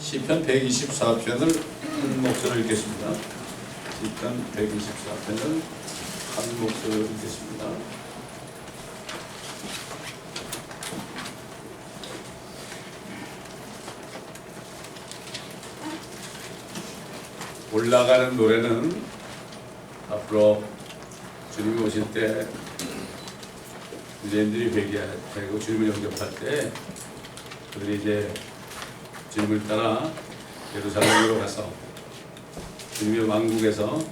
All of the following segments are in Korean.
시편 124편을 한 목소리로 읽겠습니다. 시편 124편을 한 목소리로 읽겠습니다. 올라가는 노래는 앞으로 주님이 오실 때 유대인들이 회개하고 주님을 영접할 때 그들이 이제 주님을 따라 예루살렘으로 가서 주님의 왕국에서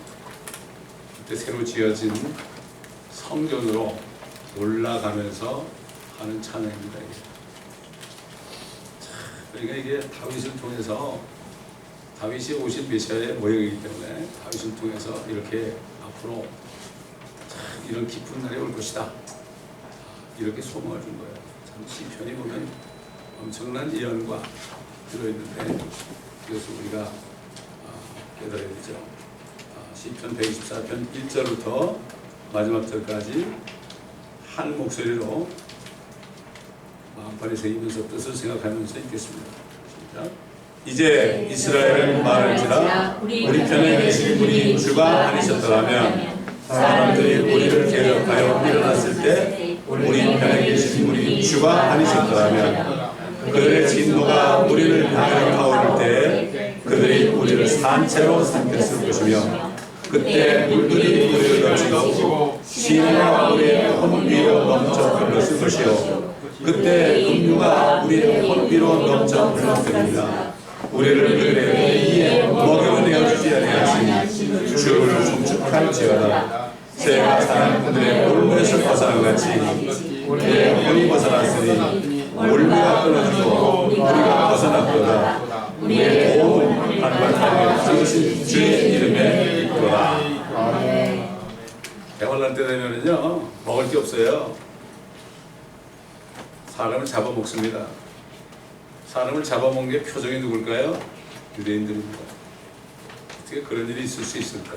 그때 새로 지어진 성전으로 올라가면서 하는 찬양입니다. 그러니까 이게 다윗을 통해서 다윗이 오신 메시아의 모형이기 때문에 다윗을 통해서 이렇게 앞으로 이런 깊은 날이 올 것이다, 이렇게 소망을 준 거예요. 참 시편이 보면 엄청난 예언과 들어있는데 그래서 우리가 깨달아야 되죠. 시편 124편 1절부터 마지막 절까지 한 목소리로 마음판에 새기면서 뜻을 생각하면서 읽겠습니다. 시작. 이제 이스라엘은 말할지라 우리 편에 계신 분이 주가 아니셨더라면 사람들이 우리를 대적하여 일어났을 때 우리 편에 계신 분이 주가 아니셨더라면 그들의 진노가 우리를 향하여 타오를 때 그들이 우리를 산채로 삼켰을 것이며 그때 물들이 우리를 넘치고 시내가 우리의 혼 위로 넘쳐 흘렀을 것이요 그때 급류가 우리의 혼 위로 넘쳐 흘렀습니다. 우리를 그들의 이에 먹여 내어주지 아니하시니 주를 송축할지어다. 새가 사는 그들의 울무에서 벗어난 같이 우리의 혼이 벗어났으니 울무가 끊어지고 우리가 벗어났도다. 우리의 도움은 한바탕에 당신 주의 이름에 있도다. 대환란 때 되면은요 먹을 게 없어요. 사람을 잡아먹습니다. 사람을 잡아먹는 게 표정이 누굴까요? 유대인들입니다. 어떻게 그런 일이 있을 수 있을까?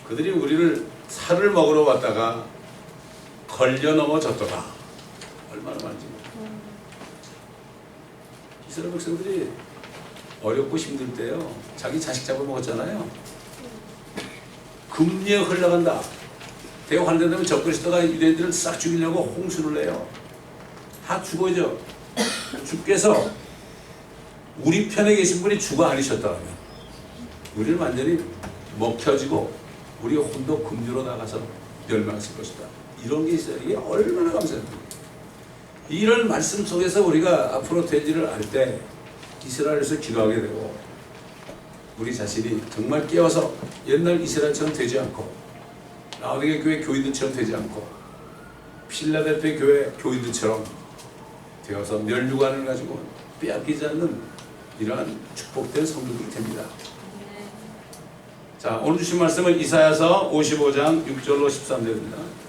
그들이 우리를 살을 먹으러 왔다가 걸려 넘어졌더라. 얼마나 많은지. 이스라엘 백성들이 어렵고 힘들 때요 자기 자식 잡아먹었잖아요. 금리에 흘러간다. 대환란 되면 적그리스도가 유대인들을 싹 죽이려고 홍수를 내요. 다 죽어져. 주께서 우리 편에 계신 분이 주가 아니셨다면 우리는 완전히 먹혀지고 우리의 혼도 금주로 나가서 멸망했을 것이다. 이런 게 있어요. 이게 얼마나 감사합니까? 이런 말씀 속에서 우리가 앞으로 될 일을 알 때 이스라엘에서 기도하게 되고 우리 자신이 정말 깨어서 옛날 이스라엘처럼 되지 않고 라오디게 교회 교인들처럼 되지 않고 필라델피아 교회 교인들처럼 되어서 멸류관을 가지고 빼앗기지 않는 이러한 축복된 성도들이 됩니다. 자, 오늘 주신 말씀은 이사야서 55장 6절로 13절입니다.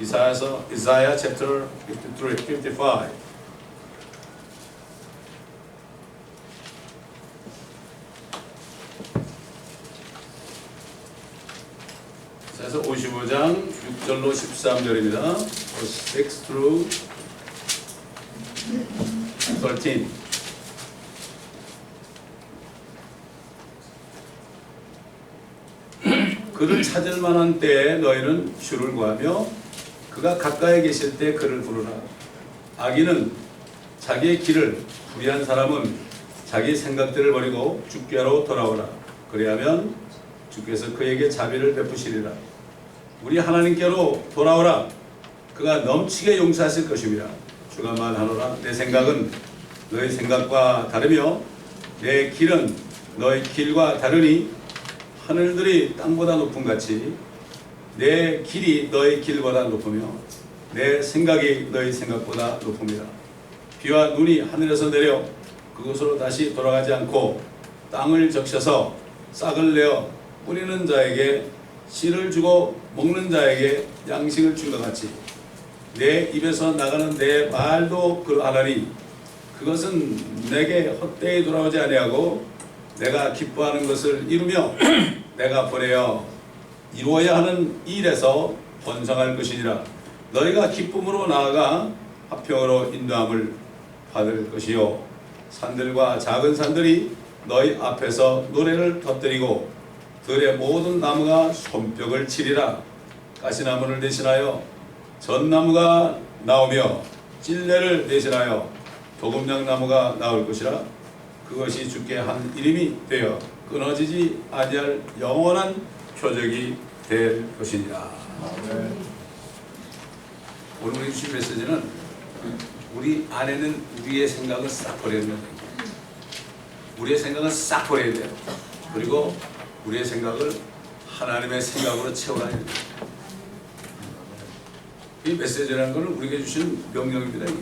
이사야 chapter 55. 이사야서 55장 6절로 13절입니다. 6 through 13. 그를 찾을 만한 때에 너희는 주를 구하며 그가 가까이 계실 때 그를 부르라. 악인은 자기의 길을, 불의한 사람은 자기 생각들을 버리고 주께로 돌아오라. 그리하면 주께서 그에게 자비를 베푸시리라. 우리 하나님께로 돌아오라. 그가 넘치게 용서하실 것입니다. 주가 말하노라. 내 생각은 너의 생각과 다르며 내 길은 너의 길과 다르니 하늘들이 땅보다 높음 같이 내 길이 너의 길보다 높으며 내 생각이 너의 생각보다 높습니다. 비와 눈이 하늘에서 내려 그곳으로 다시 돌아가지 않고 땅을 적셔서 싹을 내어 뿌리는 자에게 씨를 주고 먹는 자에게 양식을 준 것 같이 내 입에서 나가는 내 말도 그러하나니 그것은 내게 헛되이 돌아오지 아니하고 내가 기뻐하는 것을 이루며 내가 보내어 이루어야 하는 일에서 번성할 것이니라. 너희가 기쁨으로 나아가 화평으로 인도함을 받을 것이요 산들과 작은 산들이 너희 앞에서 노래를 터뜨리고 들의 모든 나무가 손뼉을 치리라. 가시나무를 대신하여 전나무가 나오며 찔레를 대신하여 도금향나무가 나올 것이라. 그것이 주께 한 이름이 되어 끊어지지 아니할 영원한 표적이 될 것이니라. 오늘 우리 주신 메시지는 우리 안에는 우리의 생각을 싹 버려야 돼요. 우리의 생각은 싹 버려야 돼요. 그리고 우리의 생각을 하나님의 생각으로 채워야 돼요. 이 메시지라는 것은 우리에게 주신 명령입니다. 이게.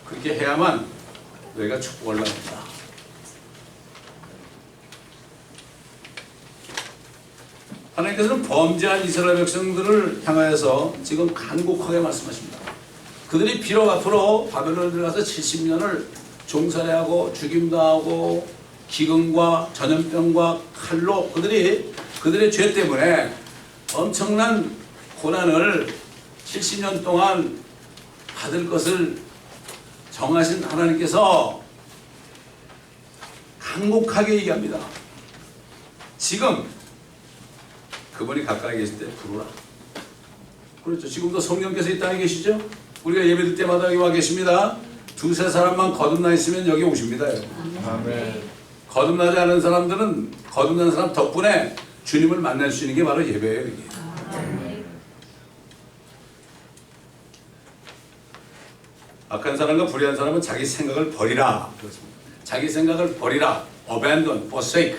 그렇게 해야만 너희가 축복을 받는다. 하나님께서는 범죄한 이스라엘 백성들을 향하여서 지금 간곡하게 말씀하십니다. 그들이 비록 앞으로 바벨론에 들어가서 70년을 종살이하고 죽임당하고 기근과 전염병과 칼로 그들의 죄 때문에 엄청난 고난을 70년 동안 받을 것을 정하신 하나님께서 간곡하게 얘기합니다. 지금 그분이 가까이 계실 때 부르라. 그렇죠. 지금도 성령께서 이 땅에 계시죠? 우리가 예배드릴 때마다 여기 와 계십니다. 두세 사람만 거듭나 있으면 여기 오십니다. 아멘. 거듭나지 않은 사람들은 거듭난 사람 덕분에 주님을 만날 수 있는 게 바로 예배예요. 이게. 악한 사람과 불의한 사람은 자기 생각을 버리라. 그렇습니다. 자기 생각을 버리라. abandon, forsake.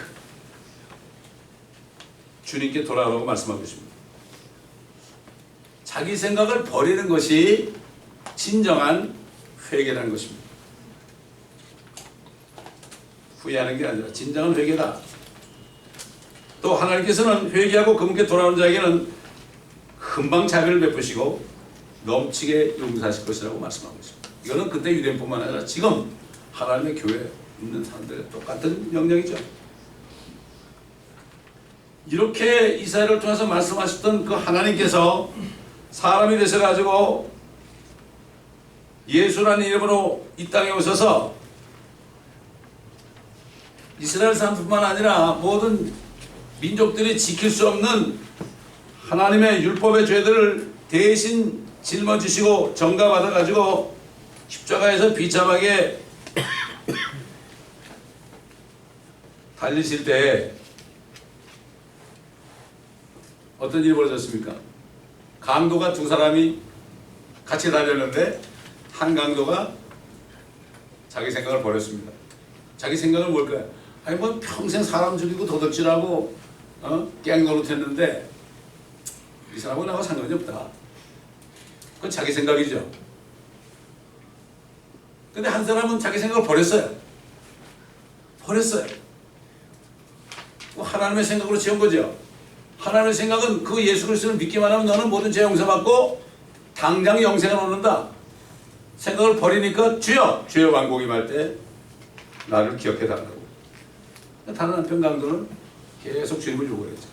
주님께 돌아오라고 말씀하고 있습니다. 자기 생각을 버리는 것이 진정한 회개라는 것입니다. 후회하는 게 아니라 진정한 회개다. 또 하나님께서는 회개하고 그분께 돌아오는 자에게는 금방 자비를 베푸시고 넘치게 용서하실 것이라고 말씀하고 있습니다. 이거는 그때 유대인뿐만 아니라 지금 하나님의 교회에 있는 사람들의 똑같은 명령이죠. 이렇게 이사야를 통해서 말씀하셨던 그 하나님께서 사람이 되셔가지고 예수라는 이름으로 이 땅에 오셔서 이스라엘 사람뿐만 아니라 모든 민족들이 지킬 수 없는 하나님의 율법의 죄들을 대신 짊어지시고 전가받아가지고 십자가에서 비참하게 달리실 때 어떤 일이 벌어졌습니까? 강도가 두 사람이 같이 달렸는데 한 강도가 자기 생각을 버렸습니다. 자기 생각은 뭘까요? 아니 뭐 평생 사람 죽이고 도둑질하고 깽 노릇했는데 이 사람하고 나하고 상관이 없다. 그건 자기 생각이죠. 근데 한 사람은 자기 생각을 버렸어요. 하나님의 생각으로 채운 거죠. 하나님의 생각은 그 예수 그리스도를 믿기만 하면 너는 모든 죄 용서받고 당장 영생을 얻는다. 생각을 버리니까 주여 왕곡이 말 때 나를 기억해 달라고. 다른 한편 강도는 계속 주님을 요구했죠.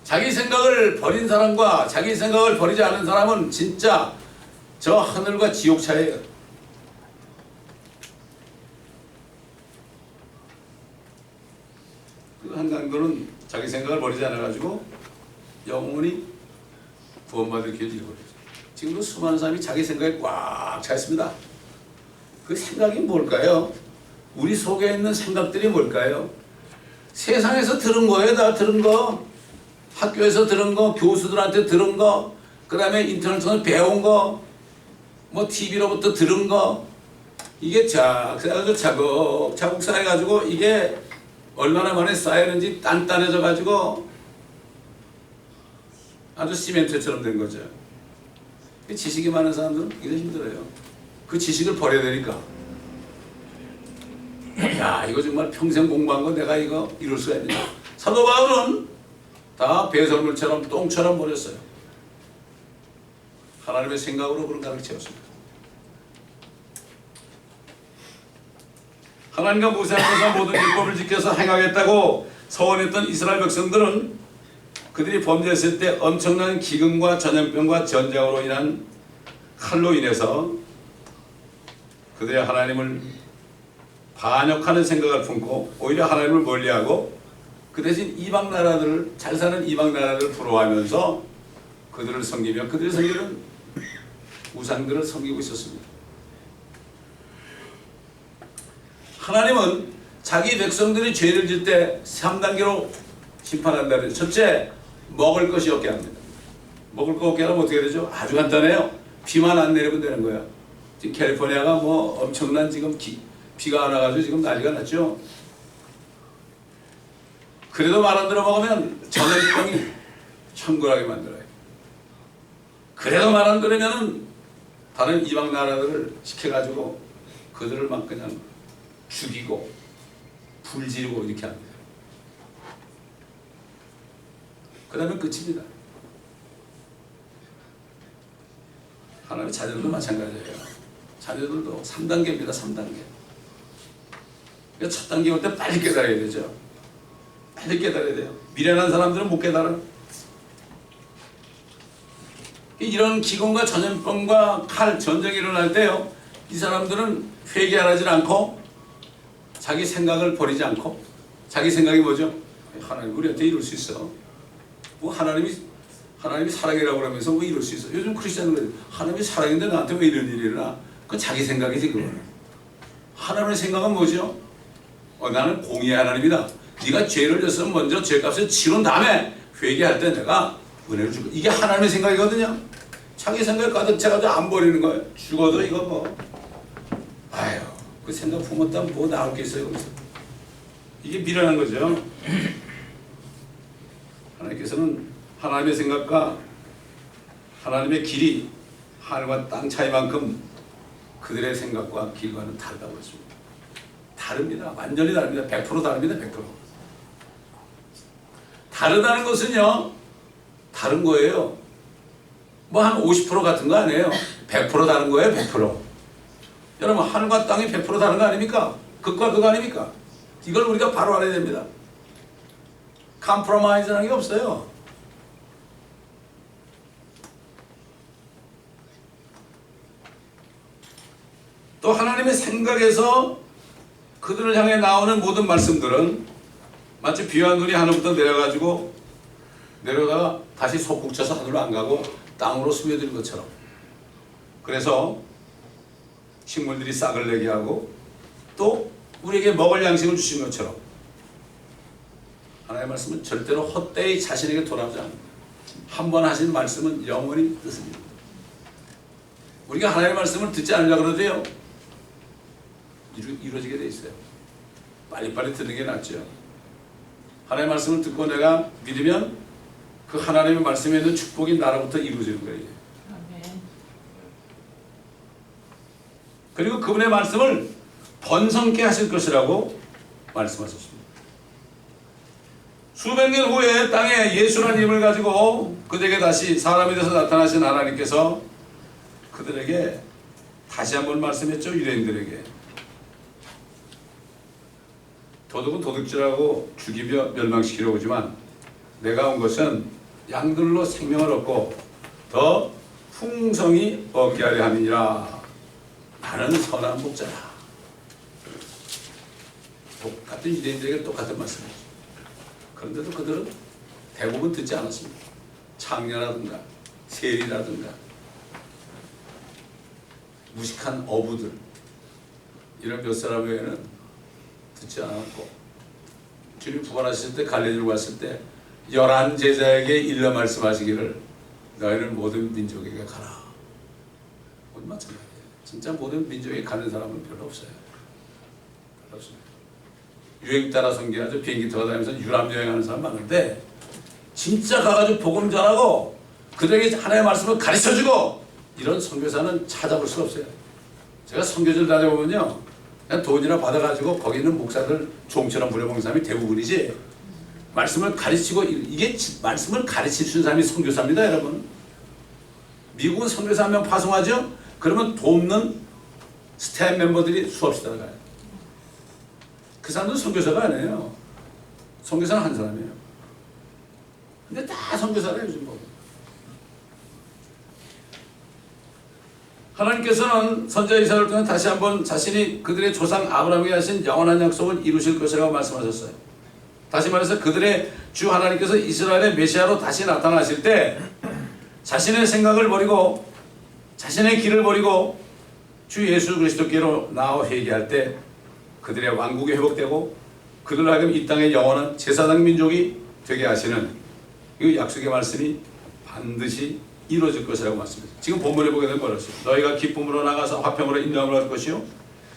자기 생각을 버린 사람과 자기 생각을 버리지 않은 사람은 진짜 저 하늘과 지옥 차이에요. 그 한 강도는 자기 생각을 버리지 않아가지고 영원히 구원받을 길을 잃어버렸죠. 지금도 수많은 사람이 자기 생각에 꽉 차 있습니다. 그 생각이 뭘까요? 우리 속에 있는 생각들이 뭘까요? 세상에서 들은 거예요. 다 들은 거. 학교에서 들은 거, 교수들한테 들은 거, 그 다음에 인터넷에서 배운 거, 뭐 TV로부터 들은 거. 이게 차곡차곡 쌓여가지고 이게 얼마나 만에 쌓이는지 단단해져가지고 아주 시멘트처럼 된 거죠. 지식이 많은 사람들은 굉장히 힘들어요. 그 지식을 버려야 되니까. 야, 이거 정말 평생 공부한 거 내가 이거 이룰 수가 있냐. 사도 바울은 다 배설물처럼 똥처럼 버렸어요. 하나님의 생각으로 그런 가득 채웠습니다. 하나님과 모세 앞에서 모든 율법을 지켜서 행하겠다고 서원했던 이스라엘 백성들은 그들이 범죄했을 때 엄청난 기근과 전염병과 전쟁으로 인한 칼로 인해서 그들의 하나님을 반역하는 생각을 품고 오히려 하나님을 멀리하고 그 대신 이방 나라들을 잘 사는 이방 나라들을 부러워하면서 그들을 섬기며 그들의 섬기는 우상들을 섬기고 있었습니다. 하나님은 자기 백성들이 죄를 질 때 3단계로 심판한다 그래요. 첫째, 먹을 것이 없게 합니다. 먹을 거 없게 하면 어떻게 되죠? 아주 간단해요. 비만 안 내리면 되는 거야. 지금 캘리포니아가 뭐 엄청난 지금 비가 안 와가지고 지금 난리가 났죠. 그래도 말 안 들어 먹으면 전염병이 천굴하게 만들어요. 그래도 말 안 들으면은 다른 이방 나라들을 시켜가지고 그들을 막 그냥 죽이고 불지르고 이렇게 합니다. 그 다음에 끝입니다. 하나님의 자녀들도 마찬가지예요. 자녀들도 3단계입니다. 3단계. 그러니까 첫 단계 올 때 빨리 깨달아야 되죠. 빨리 깨달아야 돼요. 미련한 사람들은 못 깨달아. 이런 기근과 전염병과 칼, 전쟁이 일어날 때요, 이 사람들은 회개하지 않고 자기 생각을 버리지 않고 자기 생각이 뭐죠? 하나님 우리한테 이룰 수 있어. 뭐 하나님이 사랑이라고 그러면서 뭐 이룰 수 있어. 요즘 크리스천은 하나님이 사랑인데 나한테 왜 이런 일이 일어나? 그건 자기 생각이지 그거는. 하나님의 생각은 뭐죠? 나는 공의의 하나님이다. 네가 죄를 졌으면 먼저 죄값을 치른 다음에 회개할 때 내가 은혜를 주고. 이게 하나님의 생각이거든요. 자기 생각에 가득 차가지고 안 버리는 거예요. 죽어도 이거 뭐 아유 그 생각 품었다면 뭐 나올 게 있어요. 이게 미련한 거죠. 하나님께서는 하나님의 생각과 하나님의 길이 하늘과 땅 차이만큼 그들의 생각과 길과는 다르다고 했습니다. 다릅니다. 완전히 다릅니다. 100% 다릅니다. 100%. 다르다는 것은요, 다른 거예요. 뭐 한 50% 같은 거 아니에요. 100% 다른 거예요. 100%. 여러분 하늘과 땅이 100% 다른 거 아닙니까? 극과 극 아닙니까? 이걸 우리가 바로 알아야 됩니다. 컴프로마이즈라는 게 없어요. 또 하나님의 생각에서 그들을 향해 나오는 모든 말씀들은 마치 비와 눈이 하늘부터 내려가지고 내려다가 다시 속국 쳐서 하늘로 안 가고 땅으로 스며드는 것처럼, 그래서 식물들이 싹을 내게 하고 또 우리에게 먹을 양식을 주신 것처럼 하나님의 말씀은 절대로 헛되이 자신에게 돌아오지 않습니다. 한 번 하신 말씀은 영원히 뜻입니다. 우리가 하나님의 말씀을 듣지 않으려고 그러도요, 이루어지게 돼 있어요. 빨리빨리 듣는 게 낫죠. 하나님의 말씀을 듣고 내가 믿으면 그 하나님의 말씀에 있는 축복이 나로부터 이루어지는 거예요. 그리고 그분의 말씀을 번성케 하실 것이라고 말씀하셨습니다. 수백 년 후에 땅에 예수라는 이름을 가지고 그들에게 다시 사람이 돼서 나타나신 하나님께서 그들에게 다시 한번 말씀했죠. 유대인들에게 도둑은 도둑질하고 죽이며 멸망시키려 오지만 내가 온 것은 양들로 생명을 얻고 더 풍성히 얻게 하려 함이니라. 나는 선한 목자라. 똑같은 유대인들에게 똑같은 말씀이죠. 그런데도 그들은 대부분 듣지 않았습니다. 창녀라든가 세리라든가 무식한 어부들 이런 몇 사람 외에는 듣지 않았고, 주님 부활하실 때 갈릴리로 갔을 때 11 제자에게 일러 말씀하시기를 너희는 모든 민족에게 가라. 마찬가지예요. 진짜 모든 민족에 가는 사람은 별로 없어요. 별로 없습니다. 유행 따라 선교하죠. 비행기 타고 다니면서 유람 여행하는 사람 많은데 진짜 가가지고 복음 전하고 그들에게 하나님의 말씀을 가르쳐주고 이런 선교사는 찾아볼 수가 없어요. 제가 선교지를 다녀보면요, 그냥 돈이나 받아가지고 거기 있는 목사들 종처럼 부려먹는 사람이 대부분이지, 말씀을 가르치고, 이게 말씀을 가르칠 수 있는 사람이 선교사입니다. 여러분, 미국은 선교사 한 명 파송하죠. 그러면 돕는 스텝 멤버들이 수없이 따라가요. 그 사람들은 선교사가 아니에요. 선교사는 한 사람이에요. 근데 다 선교사래요 요즘 보면. 하나님께서는 선지자 이사야를 통해 다시 한번 자신이 그들의 조상 아브라함에게 하신 영원한 약속을 이루실 것이라고 말씀하셨어요. 다시 말해서 그들의 주 하나님께서 이스라엘의 메시아로 다시 나타나실 때 자신의 생각을 버리고 자신의 길을 버리고 주 예수 그리스도께로 나와 회개할 때 그들의 왕국이 회복되고 그들을 하여금 이 땅의 영원한 제사장 민족이 되게 하시는 이 약속의 말씀이 반드시 이루어질 것이라고 말씀합니다. 지금 본문에 보게 되면 뭐라고 너희가 기쁨으로 나가서 화평으로 인도함을 얻을 것이요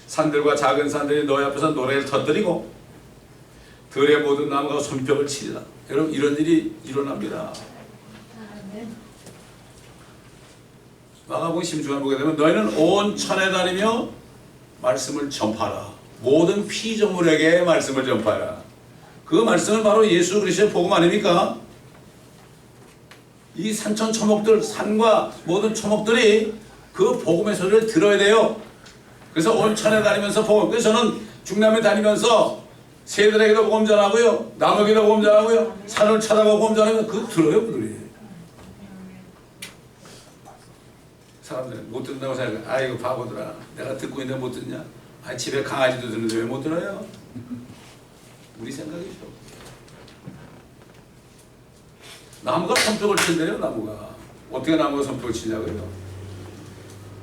산들과 작은 산들이 너희 앞에서 노래를 터뜨리고 들의 모든 나무가 손뼉을 치리라. 여러분 이런 일이 일어납니다. 마가복음 16장 보게 되면 너희는 온 천에 다니며 말씀을 전파하라. 모든 피조물에게 말씀을 전파하라. 그 말씀은 바로 예수 그리스도의 복음 아닙니까? 이 산천 초목들, 산과 모든 초목들이 그 복음의 소리를 들어야 돼요. 그래서 온 천에 다니면서 복음. 그래서 저는 중남에 다니면서 새들에게도 복음 전하고요, 나무에게도 복음 전하고요, 산을 찾아가고 복음 전하면 그거 들어요, 그들이. 사람들은 못 듣는다고 생각해. 아이고 바보들아, 내가 듣고 있는데 못 듣냐? 아 집에 강아지도 듣는데 왜 못 들어요? 우리 생각이죠. 나무가 손뼉을 친대요. 나무가 어떻게 나무가 손뼉을 치냐고요.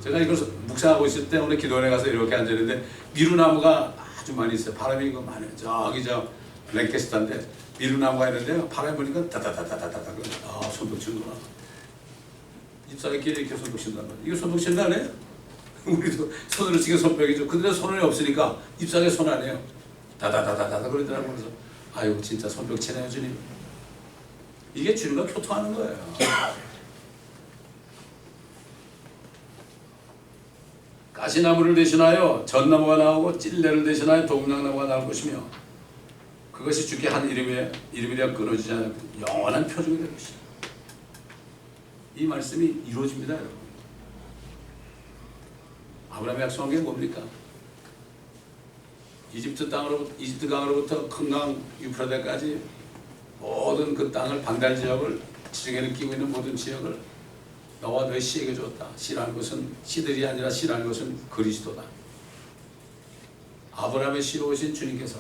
제가 이걸 묵상하고 있을 때 오늘 기도원에 가서 이렇게 앉아있는데 미루나무가 아주 많이 있어요. 바람이 이거 많아요. 저기 저 랭캐스터인데 미루나무가 있는데요. 바람이 부니까 다다다다다다다 아 손뼉 치는구나. 잎사귀 끼리 이렇게 손뼉 친단 말이에요. 이거 손뼉 친다 안 해요? 우리도 손으로 치게 손뼉이죠. 근데 손이 없으니까 잎사귀 손 안 해요. 다다다다다다 그러더라고요. 그래서 아이고 진짜 손뼉 치네요 주님. 이게 주님과 교통하는 거예요. 가시나무를 대신하여 전나무가 나오고 찔레를 대신하여 동작나무가 나올 것이며 그것이 주께 한 이름이라 끊어지지 않을 영원한 표적이 될 것이다. 이 말씀이 이루어집니다. 여러분. 아브라함이 약속한 게 뭡니까? 이집트 강으로부터 큰 강 유프라데까지 모든 그 땅을 반달 지역을 지중해를 끼고 있는 모든 지역을 너와 너의 씨에게 줬다. 씨라는 것은 씨들이 아니라 씨라는 것은 그리스도다. 아브라함의 씨로 오신 주님께서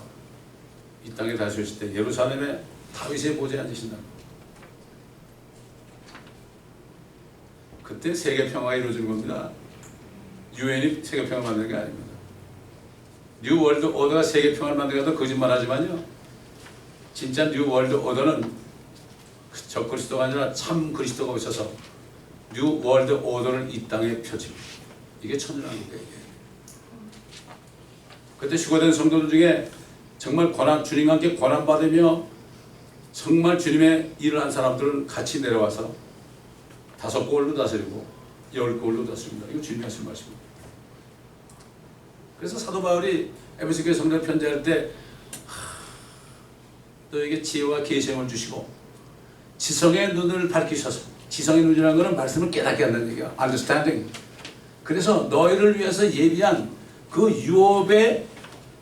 이 땅에 다시 오실 때 예루살렘에 다윗의 보좌에 앉으신다. 그때 세계 평화가 이루어지는 겁니다. 유엔이 세계 평화 만드는 게 아닙니다. 뉴 월드 오더가 세계 평화를 만들게 해도 거짓말하지만요. 진짜 뉴 월드 오더는 적 그리스도가 아니라 참 그리스도가 오셔서 뉴 월드 오더를 이 땅에 펴집니다. 이게 천연왕국이에요. 그때 휴거된 성도들 중에 정말 주님과 함께 고난받으며 정말 주님의 일을 한 사람들은 같이 내려와서 5골로 다스리고 10골로 다스립니다. 이거 주님이 하신 말씀입니다. 그래서 사도 바울이 에베소 교회 성도에 편지할 때 너에게 지혜와 계시를 주시고 지성의 눈을 밝히셔서 지성의 눈이라는 것은 말씀을 깨닫게 한다는 얘기야. understanding. 그래서 너희를 위해서 예비한 그 유업의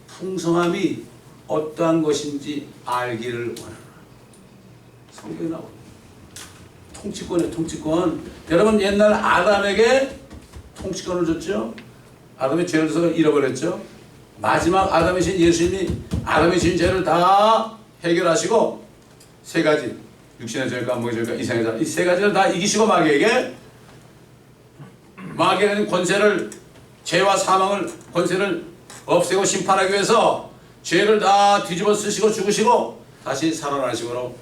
풍성함이 어떠한 것인지 알기를 원하노라. 성경에 나오고 통치권이에요. 통치권. 여러분 옛날 아담에게 통치권을 줬죠. 아담의 죄를 져서 잃어버렸죠. 마지막 아담이신 예수님이 아담의 진 죄를 다 해결하시고 세 가지 육신의 죄과 안목의 죄과 이생의 죄 이 세 가지를 다 이기시고 마귀에게 권세를 죄와 사망을 권세를 없애고 심판하기 위해서 죄를 다 뒤집어 쓰시고 죽으시고 다시 살아나시므로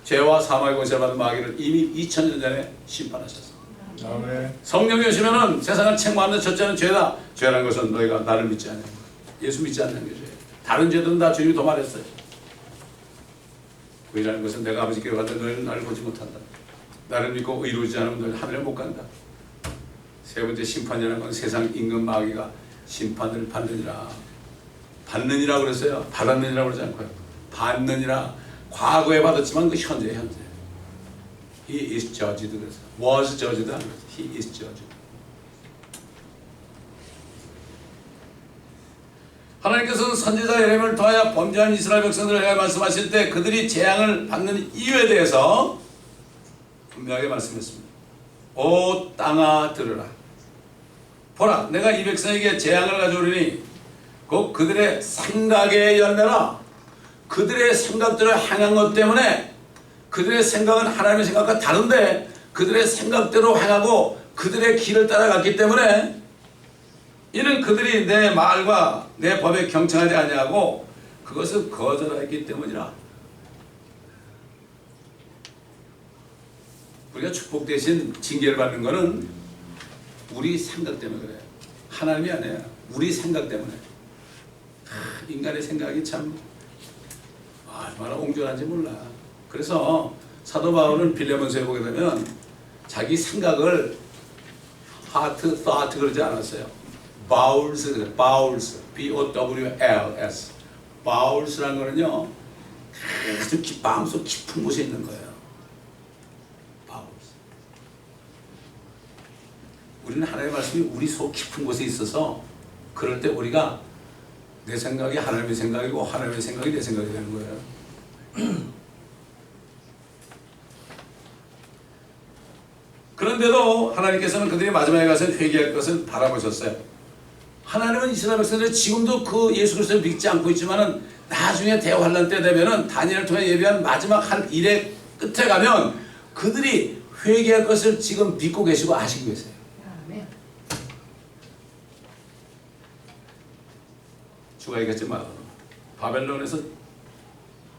죄와 사망의 권세를 받은 마귀를 이미 2000년 전에 심판하셨습니다. 성령이 오시면은 세상을 책망하는 첫째는 죄다. 죄라는 것은 너희가 나를 믿지 않는 거예요. 예수 믿지 않는 게 죄예요. 다른 죄들은 다 주님이 도말했어요. 의라는 것은 내가 아버지께로 가는데 너희는 나를 보지 못한다. 나를 믿고 의로우지 않으면 너희는 하늘에 못 간다. 세 번째 심판이라는 건 세상 임금 마귀가 심판을 받느니라. 받느니라 그랬어요. 받았느니라 그러지 않고요. 받느니라. 과거에 받았지만 그 현재. He is judged 그래서 was judged 하는 거죠. He is judged. 하나님께서는 선지자 예레미야를 통하여 범죄한 이스라엘 백성들을 향해 말씀하실 때 그들이 재앙을 받는 이유에 대해서 분명하게 말씀했습니다. 오 땅아 들으라. 보라, 내가 이 백성에게 재앙을 가져오리니 곧 그들의 생각의 열매라. 그들의 생각대로 행한 것 때문에, 그들의 생각은 하나님의 생각과 다른데 그들의 생각대로 행하고 그들의 길을 따라갔기 때문에, 이는 그들이 내 말과 내 법에 경청하지 아니하고 그것을 거절하였기 때문이라. 우리가 축복 대신 징계를 받는 것은 우리 생각 때문에 그래요. 하나님이 아니에요. 우리 생각 때문에. 인간의 생각이 참 얼마나 옹졸한지 몰라. 그래서 사도 바울은 빌레몬서에 보게 되면 자기 생각을 heart, thought 그러지 않았어요. bowels, B-O-W-L-S. bowels라는 거는요, 아주 마음속 깊은 곳에 있는 거예요. bowels. 우리는 하나님의 말씀이 우리 속 깊은 곳에 있어서 그럴 때 우리가 내 생각이 하나님의 생각이고 하나님의 생각이 내 생각이 되는 거예요. 그런데도 하나님께서는 그들이 마지막에 가서 회개할 것을 바라보셨어요. 하나님은 이스라엘 백성들이 지금도 그 예수 그리스도를 믿지 않고 있지만은 나중에 대환란 때 되면은 다니엘을 통해 예비한 마지막 한 일의 끝에 가면 그들이 회개할 것을 지금 믿고 계시고 아시고 계세요. 주가 얘기했지만 바벨론에서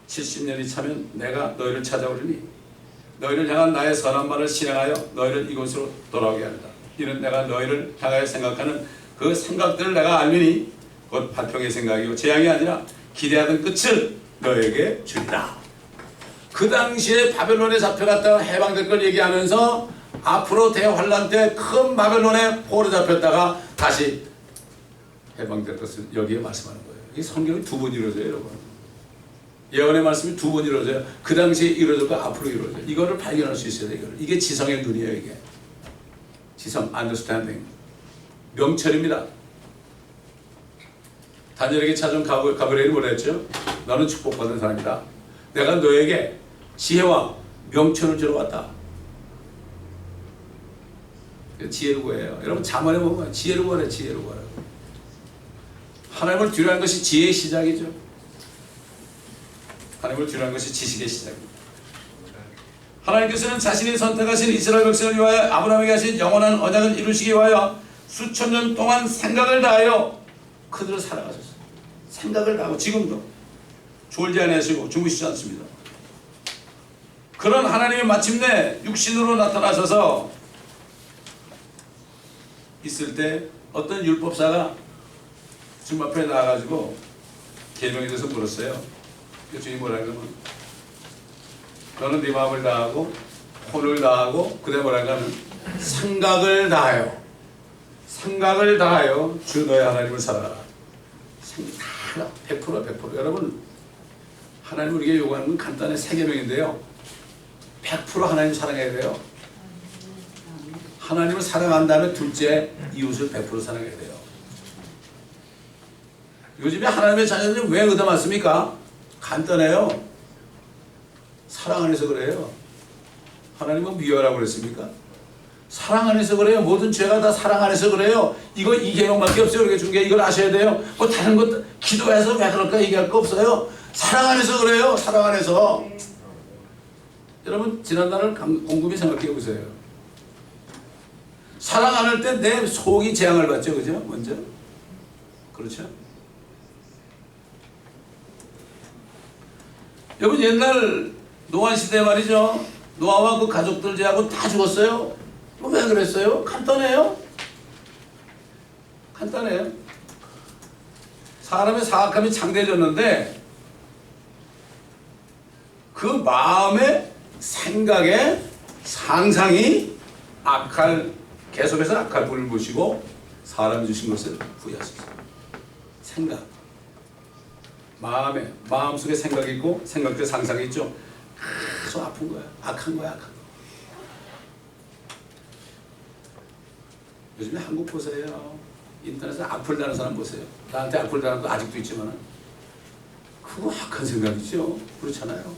70년이 차면 내가 너희를 찾아오리니 너희를 향한 나의 선한 말을 실행하여 너희를 이곳으로 돌아오게 한다. 이는 내가 너희를 향하여 생각하는 그 생각들을 내가 알미니 곧 발평의 생각이고 재앙이 아니라 기대하던 끝을 너에게 주리라. 그 당시에 바벨론에 잡혀갔다가 해방될 걸 얘기하면서 앞으로 대환란 때 큰 바벨론에 포로 잡혔다가 다시 해방될 것을 여기에 말씀하는 거예요. 이 성경이 두 번 이루어져요, 여러분. 예언의 말씀이 두 번 이루어져요. 그 당시에 이루어졌고 앞으로 이루어져요. 이거를 발견할 수 있어야 돼요. 이게 지성의 눈이에요. 이게 지성, understanding, 명철입니다. 다니엘에게 찾아온 가브리엘이 뭐라 했죠? 너는 축복받은 사람이다. 내가 너에게 지혜와 명철을 주러 왔다. 지혜를 구해요. 여러분 잠언에 보면 지혜를 구하래, 지혜를 구하라고. 하나님을 두려워하는 것이 지혜의 시작이죠. 하나님을 두려워하는 것이 지식의 시작입니다. 하나님께서는 자신이 선택하신 이스라엘 백성을 위하여 아브라함에게 하신 영원한 언약을 이루시기 위하여 수천 년 동안 생각을 다하여 그들을 사랑하셨어요. 생각을 다하고 지금도 졸지 아니하시고 주무시지 않습니다. 그런 하나님이 마침내 육신으로 나타나셔서 있을 때 어떤 율법사가 주님 앞에 나와가지고 계명에 대해서 물었어요. 그 주님이 뭐라 그러면 너는 네 마음을 다하고 혼을 다하고 그다음에 뭐라 하면 생각을 다하여 주 너의 하나님을 사랑하라. 100% 여러분 하나님 우리에게 요구하는 건 간단히 세 계명인데요. 100% 하나님 사랑해야 돼요. 하나님을 사랑한 다음에 둘째 이웃을 100% 사랑해야 돼요. 요즘에 하나님의 자녀들이 왜 의담 많습니까? 간단해요. 사랑 안에서 그래요. 하나님은 미워라고 그랬습니까? 사랑 안에서 그래요. 모든 죄가 다 사랑 안에서 그래요. 이거 이 계명밖에 없어요. 우리가 준 게 이걸 아셔야 돼요. 뭐 다른 것 기도해서 왜 그럴까 얘기할 거 없어요. 사랑 안에서 그래요. 사랑 안에서. 여러분 지난날을 곰곰이 생각해 보세요. 사랑 안 할 때 내 속이 재앙을 받죠. 그죠? 먼저. 그렇죠? 여러분 옛날 노아 시대 말이죠. 노아와 그 가족들 제하고 다 죽었어요. 왜 그랬어요? 간단해요. 사람의 사악함이 창대해졌는데 그 마음의 생각에 상상이 계속해서 악할 불을 보시고 사람이 주신 것을 후회하셨어요. 생각. 마음속에 생각이 있고 생각대 상상이 있죠. 계속 아픈 거야. 악한 거야. 요즘에 한국 보세요. 인터넷에 악플 다는 사람 보세요. 나한테 악플 다는 거 아직도 있지만 그거 악한 생각이죠. 그렇잖아요.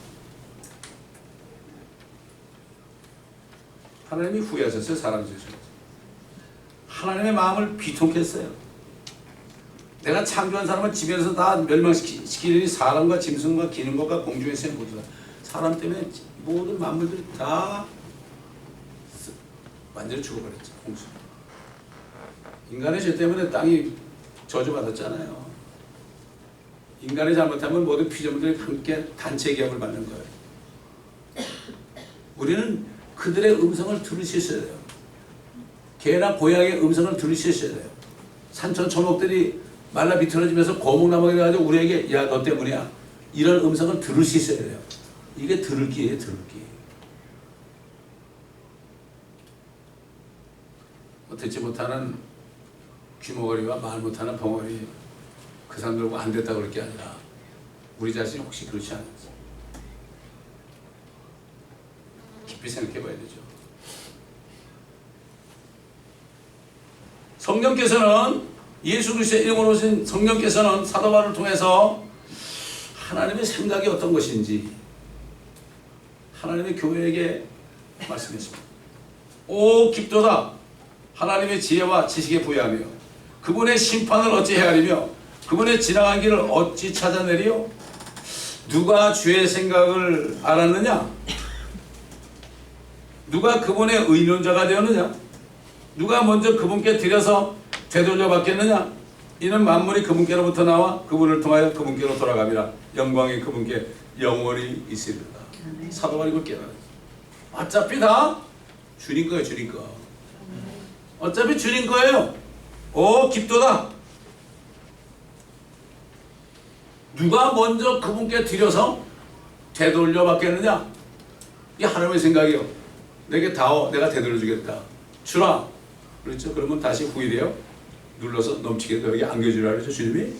하나님이 후회하셨어요. 사람 주신 것. 하나님의 마음을 비통케 했어요. 내가 창조한 사람을 집에서 다 멸망시키려니 사람과 짐승과 기는 것과 공중의 새 모두 다 사람 때문에 모든 만물들이 다 완전히 죽어버렸죠. 홍수. 인간의 죄 때문에 땅이 저주받았잖아요. 인간이 잘못하면 모든 피조물들이 함께 단체 기업을 받는 거예요. 우리는 그들의 음성을 들을 수 있어야 돼요. 개나 고양이의 음성을 들을 수 있어야 돼요. 산천 초목들이 말라 비틀어지면서 거목나무가 돼가지고 우리에게 야 너 때문이야 이런 음성을 들을 수 있어야 돼요. 이게 들을 기예요. 들을 기. 듣지 못하는 귀머거리와 말 못하는 벙어리 그 사람들하고 안 됐다고 그럴 게 아니라 우리 자신이 혹시 그렇지 않은지 깊이 생각해 봐야 되죠. 성령께서는 예수 그리스도의 이름으로 오신 성령께서는 사도 바울을 통해서 하나님의 생각이 어떤 것인지 하나님의 교회에게 말씀했습니다. 오 깊도다 하나님의 지혜와 지식에 부여하며 그분의 심판을 어찌 헤아리며 그분의 지나간 길을 어찌 찾아내리요? 누가 주의 생각을 알았느냐? 누가 그분의 의논자가 되었느냐? 누가 먼저 그분께 드려서 되돌려 받겠느냐? 이는 만물이 그분께로부터 나와 그분을 통하여 그분께로 돌아갑니다. 영광이 그분께 영원히 있으리라. 사도 바울이 그걸 깨달아요. 어차피 다 주님 거예요. 주님 거. 어차피 주님 거예요. 오 깊도다. 누가 먼저 그분께 드려서 되돌려 받겠느냐? 이게 하나님의 생각이요. 내게 다오 내가 되돌려 주겠다. 주라. 그렇죠. 그러면 다시 후일에요. 눌러서 넘치게 너에게 안겨주라 그러죠. 주님이.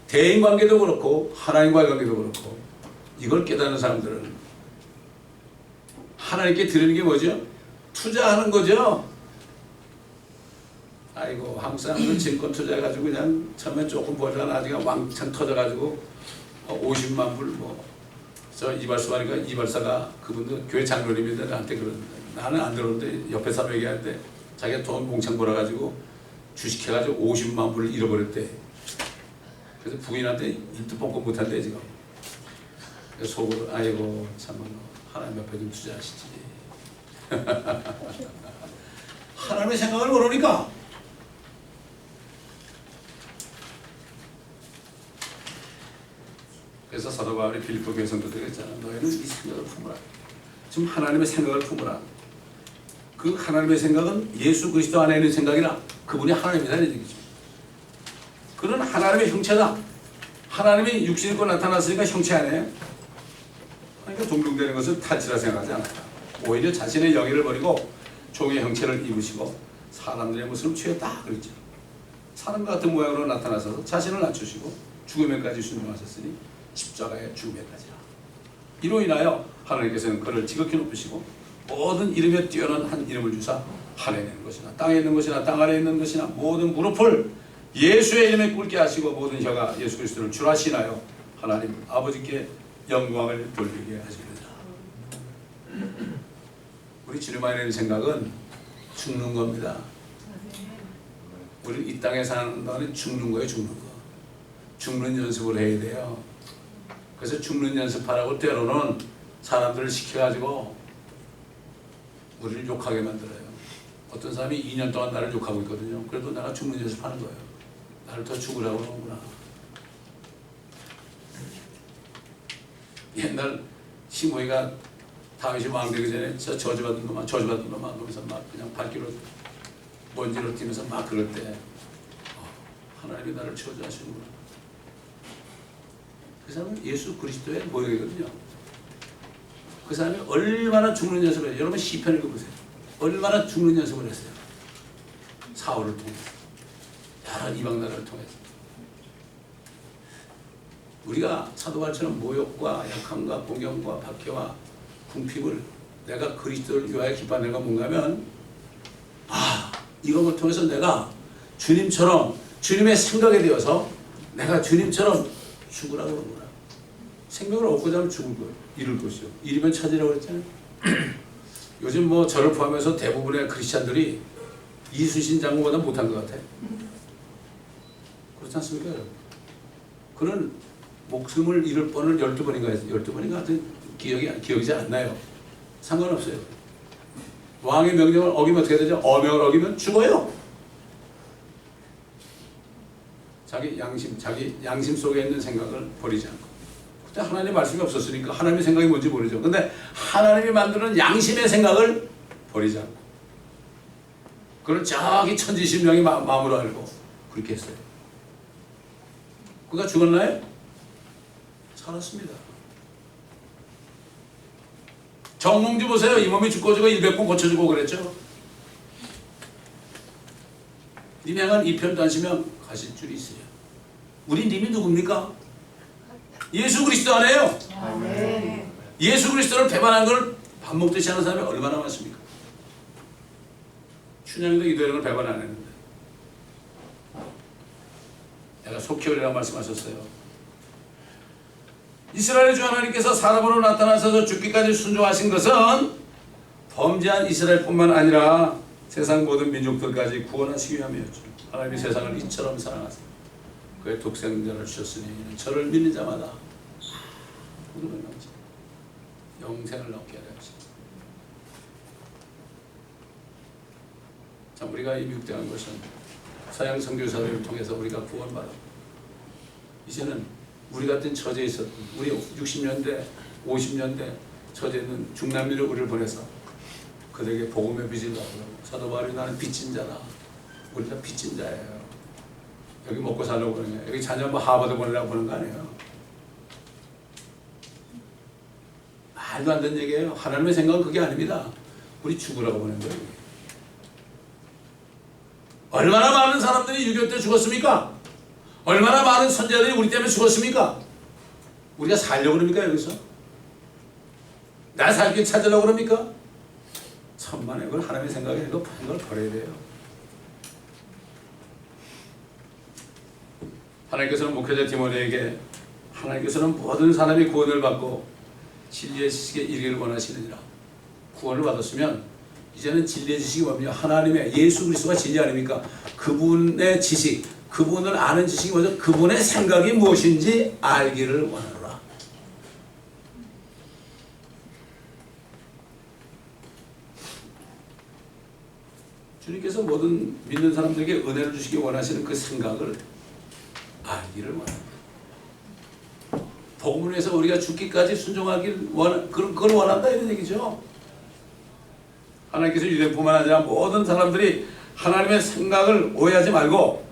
대인관계도 그렇고 하나님과의 관계도 그렇고 이걸 깨닫는 사람들은 하나님께 드리는 게 뭐죠? 투자하는 거죠. 아이고 한국 사람들 증권 투자해가지고 그냥 처음에 조금 보다가 나중에 왕창 터져가지고 50만 불 뭐 저 이발소 하니까 이발사가 그분도 교회 장로님인데 나한테 그러는데 나는 안 들었는데 옆에 사람 얘기하는데 자기가 돈 몽창 벌어가지고 주식해가지고 50만 불을 잃어버렸대. 그래서 부인한테 입도 뻥뻥 못한대 지금. 그래서 속으로 아이고 참 하나님 앞에 좀 투자하시지. 하나님의 생각을 모르니까 그래서 사도 바울이 빌립보 교회 성도들에게 했잖아. 너희는 이 생각을 품으라. 지금 하나님의 생각을 품으라. 그 하나님의 생각은 예수 그리스도 안에 있는 생각이라 그분이 하나님이라는 얘기죠. 그는 하나님의 형체다. 하나님이 육신이 입고 나타났으니까 형체 아니에요. 그러니까 동등되는 것은 타치라 생각하지 않았다. 오히려 자신의 영예를 버리고 종의 형체를 입으시고 사람들의 모습을 취했다 그랬죠. 사람과 같은 모양으로 나타나셔서 자신을 낮추시고 죽음에까지 순종하셨으니 십자가의 죽음에까지라. 이로 인하여 하나님께서는 그를 지극히 높으시고 모든 이름에 뛰어난 한 이름을 주사 하늘에 있는 것이나 땅에 있는 것이나 땅 아래에 있는 것이나 모든 무릎을 예수의 이름에 꿇게 하시고 모든 혀가 예수 그리스도를 주라 하시나요 하나님 아버지께 영광을 돌리게 하시리라. 우리 주님 안에 있는 생각은 죽는 겁니다. 우리 이 땅에 사는 동안에 죽는 거예요. 죽는 거. 죽는 연습을 해야 돼요. 그래서 죽는 연습하라고 때로는 사람들을 시켜가지고 우리를 욕하게 만들어요. 어떤 사람이 2년 동안 나를 욕하고 있거든요. 그래도 내가 죽는 연습하는 거예요. 나를 더 죽으라고 그러는구나. 옛날 시므이가 다윗이 왕 되기 전에 저 저주받은 놈아 그러면서 막 그냥 발길로 먼지로 뛰면서 막 그럴 때 하나님이 나를 저주하시는구나. 그 사람은 예수 그리스도의 모형이거든요. 그 사람이 얼마나 죽는 연습을 해요. 여러분 시편 읽어보세요. 얼마나 죽는 연습을 했어요. 사울을 통해서 여러 이방 나라를 통해서 우리가 사도 바울처럼 모욕과 약함과 공경과 박해와 궁핍을 내가 그리스도를 위하여 기뻐하는 내가 뭔가 하면 이걸 통해서 내가 주님처럼 주님의 생각에 되어서 내가 주님처럼 죽으라고 그러구나. 생명을 얻고자 하면 죽을 거예요. 잃을 것이요. 잃으면 찾으라고 했잖아요. 요즘 뭐 저를 포함해서 대부분의 크리스찬들이 이순신 장군보다 못한 것 같아. 그렇지 않습니까, 여러분? 그는 목숨을 잃을 뻔을 12번인가 했어요. 12번인가 하여튼 기억이 잘 안 나요. 상관없어요. 왕의 명령을 어기면 어떻게 되죠? 어명을 어기면 죽어요. 자기 양심 속에 있는 생각을 버리지 않고. 그때 하나님의 말씀이 없었으니까 하나님의 생각이 뭔지 모르죠. 근데 하나님이 만드는 양심의 생각을 버리지 않고. 그걸 저기 천지신명이 마음으로 알고 그렇게 했어요. 그가 죽었나요? 살았습니다. 정몽주 보세요. 이 몸이 죽고 100번 고쳐주고 그랬죠. 님 향한 이 편도 하시면 가실 줄이 있어요. 우리 님이 누굽니까? 예수 그리스도 아니에요? 아멘. 예수 그리스도를 배반한 걸 밥 먹듯이 하는 사람이 얼마나 많습니까? 춘향도 이도령을 배반 안 했는데 내가 속히오리라고 말씀하셨어요. 이스라엘의 주 하나님께서 사람으로 나타나셔서 죽기까지 순종하신 것은 범죄한 이스라엘뿐만 아니라 세상 모든 민족들까지 구원하시기 위함이었죠. 하나님이 세상을 이처럼 사랑하세요. 그의 독생자를 주셨으니 저를 믿는 자마다 영생을 얻게 하려 하시다. 참 우리가 이 미국대한 것은 서양 선교사들을 통해서 우리가 구원받아 이제는 우리 같은 처지에 있었던 우리 60년대 50년대 처지에 있는 중남미를 우리를 보내서 그들에게 복음의 빚을 갚으라고. 사도 바울이 나는 빚진 자다. 우리 다 빚진 자예요. 여기 먹고 살려고 그러냐. 여기 자녀 뭐 하버드 보내려고 보는 거 아니에요. 말도 안 되는 얘기예요. 하나님의 생각은 그게 아닙니다. 우리 죽으라고 보낸 거예요. 얼마나 많은 사람들이 6.25 때 죽었습니까? 얼마나 많은 선자들이 우리 때문에 죽었습니까? 우리가 살려고 그럽니까 여기서? 나 살기 찾으려고 그럽니까? 천만에 그걸 하나님의 생각에 그걸 버려야 돼요. 하나님께서는 목회자 디모데에게 하나님께서는 모든 사람이 구원을 받고 진리의 지식에 이르기를 원하시느니라. 구원을 받았으면 이제는 진리의 지식이 뭡니까? 하나님의 예수 그리스도가 진리 아닙니까? 그분의 지식, 그분을 아는 지식이 뭐죠? 그분의 생각이 무엇인지 알기를 원하노라. 주님께서 모든 믿는 사람들에게 은혜를 주시기 원하시는 그 생각을 알기를 원합니다. 복음을 위해서 우리가 죽기까지 순종하길 그걸 원한다 이런 얘기죠. 하나님께서 유대인뿐만 아니라 모든 사람들이 하나님의 생각을 오해하지 말고,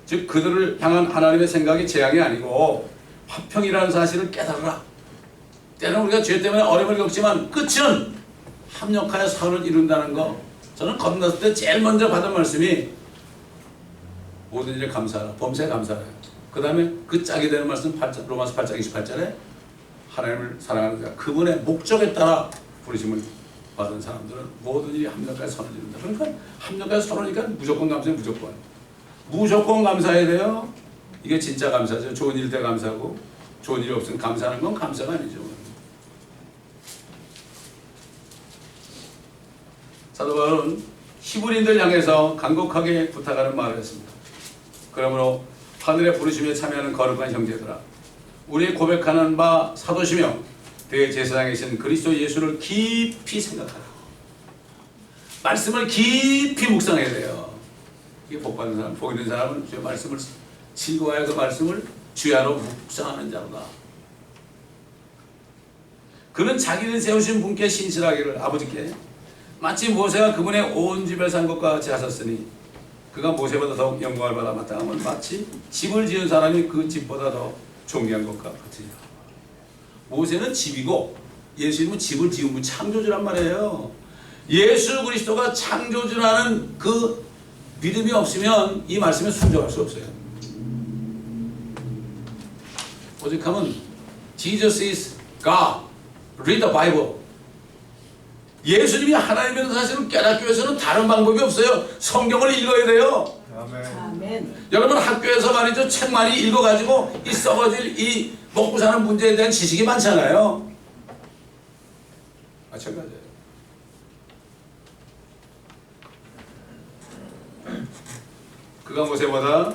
즉 그들을 향한 하나님의 생각이 재앙이 아니고 화평이라는 사실을 깨달으라. 때로는 우리가 죄 때문에 어려움을 겪지만 끝은 합력하여 선을 이룬다는 거. 저는 건넜을 때 제일 먼저 받은 말씀이 모든 일에 감사하라. 범사에 감사하라. 그 다음에 그 짝이 되는 말씀 로마서 8장 28절에 하나님을 사랑하는 자 그분의 목적에 따라 부르심을 받은 사람들은 모든 일이 합력하여 선을 이룬다. 그러니까 합력하여 선이니까 무조건 감사해. 무조건 감사해야 돼요. 이게 진짜 감사죠. 좋은 일 때 감사하고 좋은 일이 없으면 감사하는 건 감사가 아니죠. 사도 바울은 히브리인들 향해서 간곡하게 부탁하는 말을 했습니다. 그러므로 하늘의 부르심에 참여하는 거룩한 형제들아, 우리 고백하는 바 사도시며 대제사장에 계신 그리스도 예수를 깊이 생각하라. 말씀을 깊이 묵상해야 돼요. 이게 복받는 사람, 복 있는 사람은 주의 말씀을 즐거워하여 그 말씀을 주야로 묵상하는 자로다. 그는 자기를 세우신 분께 신실하기를 아버지께 마치 모세가 그분의 온 집을 산 것과 같이 하셨으니 그가 모세보다 더욱 영광을 받아 마땅함은 마치 집을 지은 사람이 그 집보다 더 존귀한 것과 같으니라. 모세는 집이고 예수님은 집을 지은 분 창조주란 말이에요. 예수 그리스도가 창조주라는 그 믿음이 없으면 이 말씀에 순종할 수 없어요. 오직하면 Jesus is God. Read the Bible. 예수님이 하나님이라는 사실을 깨닫기 위해서는 다른 방법이 없어요. 성경을 읽어야 돼요. 아멘. 여러분 학교에서 말이죠. 책 많이 읽어가지고 이 썩어질 이 먹고 사는 문제에 대한 지식이 많잖아요. 마찬가지예요. 그가 모세보다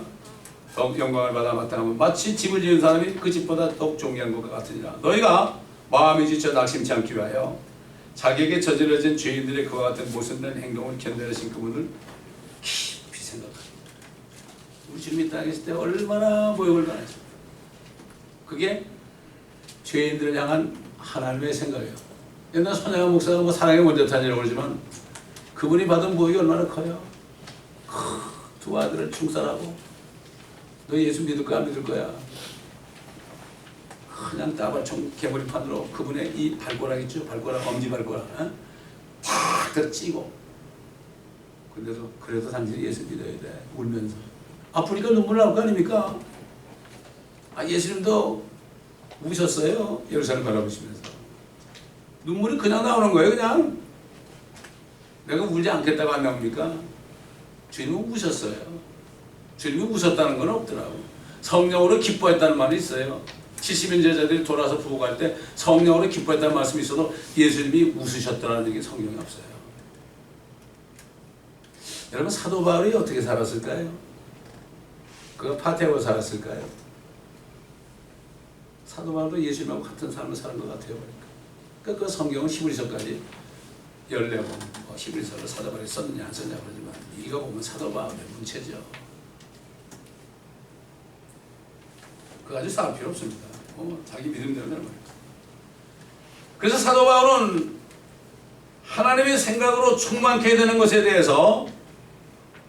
더욱 영광을 받아 마땅하면 마치 집을 지은 사람이 그 집보다 더욱 존귀한 것과 같으니라. 너희가 마음이 지쳐 낙심치 않기 위하여 자기에게 저질러진 죄인들의 그와 같은 모순된 행동을 견뎌내신 그분을 깊이 생각하라. 우리 주님이 땅에 있을 때 얼마나 모욕을 당했습니까? 그게 죄인들을 향한 하나님의 생각이에요. 옛날 손양원 목사가 뭐 사랑의 원자탄이라고 그러지만 그분이 받은 모욕이 얼마나 커요. 두 아들을 충살하고 너 예수 믿을 거야 안 믿을 거야. 그냥 따발총 개머리판으로 그분의 이 발가락 있죠. 발가락 엄지발가락 탁 찌고 근데도 그래도 당신이 예수 믿어야 돼. 울면서 아프니까 눈물 나올 거 아닙니까? 예수님도 우셨어요. 예루살렘 바라보시면서 눈물이 그냥 나오는 거예요. 그냥 내가 울지 않겠다고 안 나옵니까? 주님은 우셨어요. 주님이 우셨다는 건 없더라고. 성령으로 기뻐했다는 말이 있어요. 70인 제자들이 돌아서 부흥할 때 성령으로 기뻐했다는 말씀이 있어도 예수님이 웃으셨다는 게 성경에 없어요. 여러분 사도 바울이 어떻게 살았을까요? 그가 파티하고 살았을까요? 사도 바울도 예수님하고 같은 삶을 사는 것 같아요. 그러니까 그 성경은 히브리서까지 14권 히브리서를 사도 바울이 썼느냐 안 썼냐 그러지만 이거 보면 사도 바울의 문체죠. 그거 아주 싸울 필요 없습니다. 자기 믿음대로 되는 거예요. 그래서 사도 바울은 하나님의 생각으로 충만케 되는 것에 대해서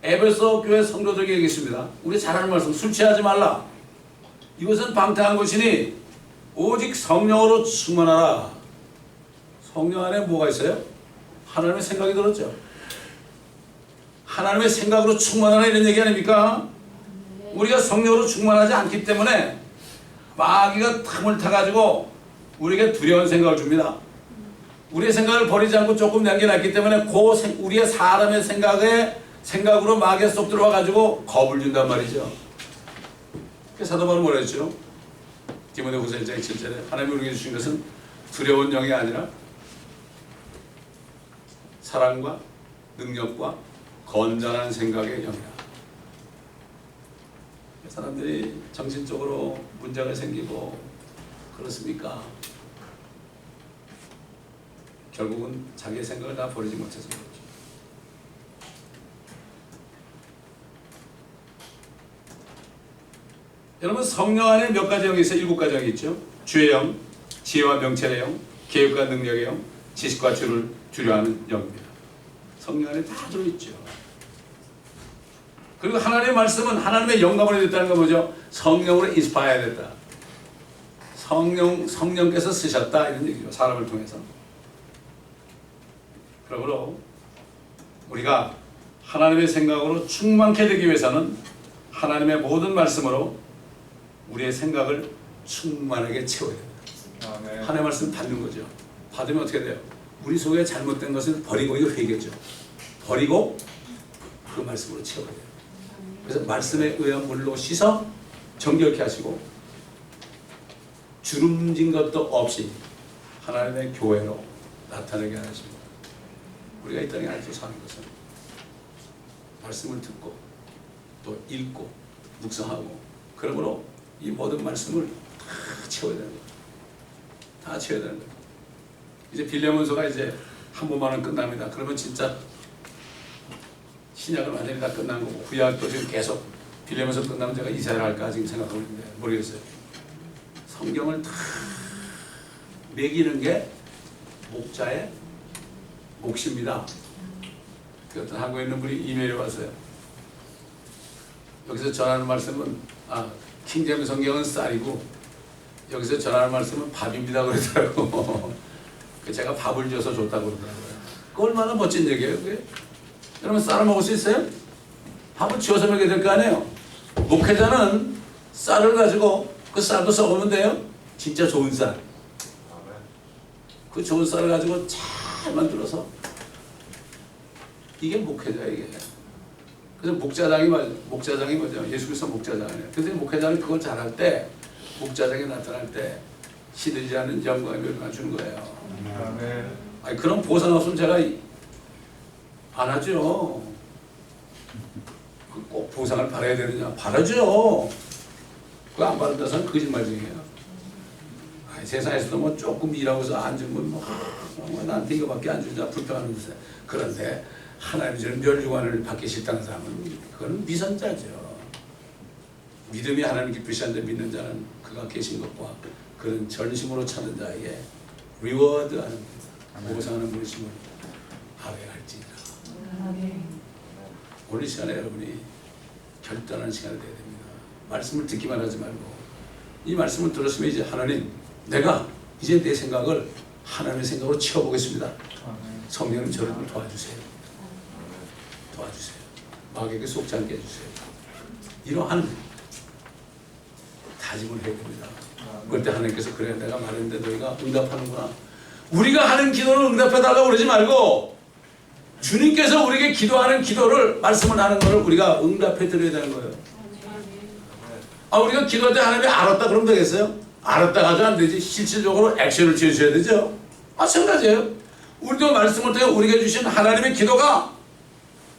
에베소 교회 성도들에게 얘기했습니다. 우리 잘 아는 말씀, 술 취하지 말라. 이것은 방탕한 것이니 오직 성령으로 충만하라. 성령 안에 뭐가 있어요? 하나님의 생각이 들었죠. 하나님의 생각으로 충만하라 이런 얘기 아닙니까? 우리가 성령으로 충만하지 않기 때문에 마귀가 탐을 타가지고 우리에게 두려운 생각을 줍니다. 우리의 생각을 버리지 않고 조금 남겨놨기 때문에 우리의 사람의 생각으로 마귀가 쏙 들어와가지고 겁을 준단 말이죠. 그래서 사도 바울은 뭐라 했죠? 디모데후서 1장 7절에 하나님이 우리에게 주신 것은 두려운 영이 아니라 사랑과 능력과 건전한 생각의 영이라. 사람들이 정신적으로 문제가 생기고 그렇습니까? 결국은 자기의 생각을 다 버리지 못해서 그렇죠. 여러분 성령 안에 몇 가지 영이 있어요? 7가지 영이 있죠. 주의 영, 지혜와 명철의 영, 계획과 능력의 영, 지식과 주를 주려하는 영입니다. 성령 안에 다 들어있죠. 그리고 하나님의 말씀은 하나님의 영감으로 됐다는 건 뭐죠? 성령으로 인스파이어 됐다. 성령께서 쓰셨다 이런 얘기죠. 사람을 통해서. 그러므로 우리가 하나님의 생각으로 충만케 되기 위해서는 하나님의 모든 말씀으로 우리의 생각을 충만하게 채워야 됩니다. 아멘. 하나님의 말씀 받는 거죠. 받으면 어떻게 돼요? 우리 속에 잘못된 것을 버리고 이거 회개죠. 버리고 그 말씀으로 채워야 돼요. 그래서 말씀에 의한 물로 씻어 정결케 하시고 주름진 것도 없이 하나님의 교회로 나타나게 하십니다. 우리가 이 땅에 아직도 사는 것은 말씀을 듣고 또 읽고 묵상하고 그러므로 이 모든 말씀을 다 채워야 되는 거예요. 다 채워야 되는 거예요. 이제 빌레몬서가 이제 한 번만은 끝납니다. 그러면 진짜 신약은 완전히 다 끝난 거고 구약도 지금 계속 빌레몬서 끝나면 제가 이사야를 할까 지금 생각하고 있는데 모르겠어요. 성경을 다 매기는 게 목자의 몫입니다. 어떤 한국에 있는 분이 이메일이 왔어요. 여기서 전하는 말씀은 킹제임스 성경은 쌀이고 여기서 전하는 말씀은 밥입니다 그러더라고. 제가 밥을 줘서 좋다고 그러더라고요. 그 얼마나 멋진 얘기예요 그게? 여러분 쌀을 먹을 수 있어요? 밥을 지어서 먹여야 될 거 아니에요? 목회자는 쌀을 가지고 그 쌀도 썩으면 돼요? 진짜 좋은 쌀. 그 좋은 쌀을 가지고 잘 만들어서 이게 목회자예요 이게. 그래서 목자장이 뭐죠? 예수 그리스도 목자장이에요. 그래서 목회자는 그걸 잘할 때 목자장이 나타날 때 시들지 않는 영광의 멸망을 주는 거예요. 아니 그런 보상 없으면 제가 안 하죠. 꼭 보상을 받아야 되느냐? 받아줘. 그거 안 받는다서는 거짓말쟁이야. 세상에서도 뭐 조금 일하고서 안 주면 뭐 나한테 이거밖에 안 주자 불평하는 것에. 그런데 하나님이 주는 멸류관을 받기 싫다는 사람은 그건 미선자죠. 믿음이 하나님 기쁘시한데 믿는 자는 그가 계신 것과 그런 전심으로 찾는 자에게 리워드하는 보상하는 분이심을 알아야 할지니라. 오늘 시간에 여러분이 결단하는 시간이 되어야 됩니다. 말씀을 듣기만 하지 말고 이 말씀을 들었으면 이제 하나님 내가 이제 내 생각을 하나님의 생각으로 채워보겠습니다. 성령님 저를 좀 도와주세요. 도와주세요. 마귀에게 속지 않게 해주세요. 이러한 다짐을 해야 됩니다. 그럴 때 하나님께서 그래 내가 말했는데 너희가 응답하는구나. 우리가 하는 기도를 응답해달라고 그러지 말고 주님께서 우리에게 기도하는 기도를 말씀을 하는 것을 우리가 응답해 드려야 되는 거예요. 우리가 기도할 때 하나님이 알았다 그러면 되겠어요? 알았다 가지고 안 되지. 실질적으로 액션을 취해주셔야 되죠. 마찬가지예요. 우리도 말씀을 통해 우리에게 주신 하나님의 기도가